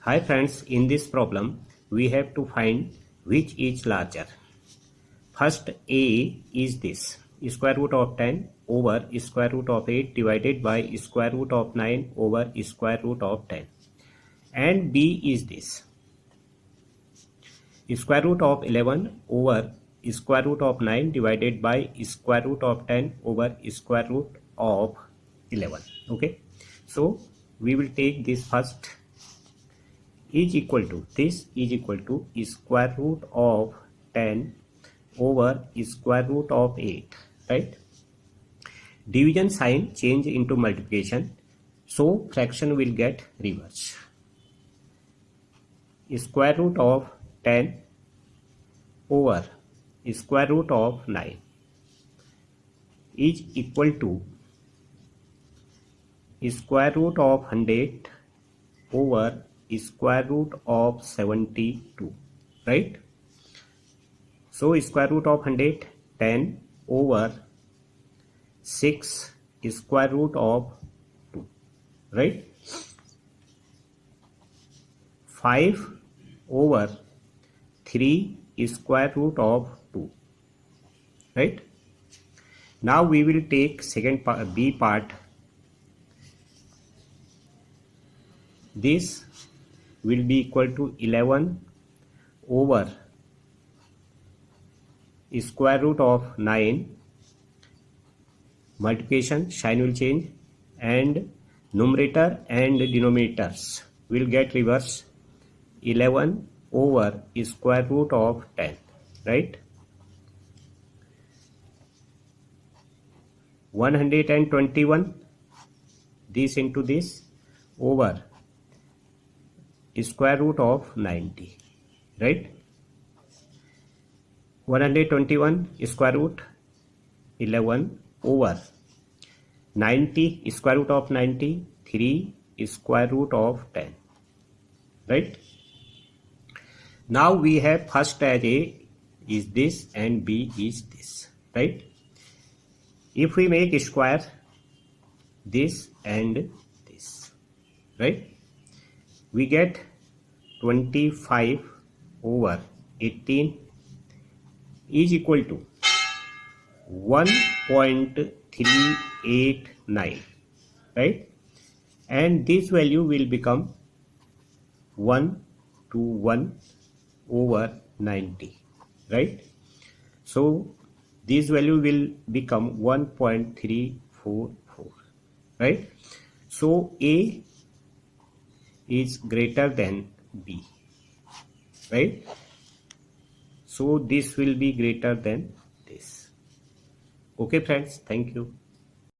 Hi friends, in this problem we have to find which is larger. First A is this, square root of 10 over square root of 8 divided by square root of 9 over square root of 10. And B is this, square root of 11 over square root of 9 divided by square root of 10 over square root of 11. Okay, so we will take this first. Is equal to, this is equal to square root of 10 over square root of 8, right? Division sign change into multiplication, so fraction will get reverse. Square root of 10 over square root of 9 is equal to square root of 100 over square root of 72, right? So square root of 100, 10 over 6 square root of 2, right? 5 over 3 square root of 2, right? Now we will take second part, B part. This will be equal to 11 over square root of 9, multiplication sign will change, and numerator and denominators will get reverse. 11 over square root of 10, right? 121, this into this, over square root of 90, right? 121 square root 11 over 90 square root of 90, 3 square root of 10, right? Now we have first as A is this and B is this, right? If we make square this and this, right, we get 25 over 18 is equal to 1.389, right? And this value will become 1 to 1 over 90, right? So this value will become 1.344, right? So A is greater than B, right? So this will be greater than this. Okay friends, thank you.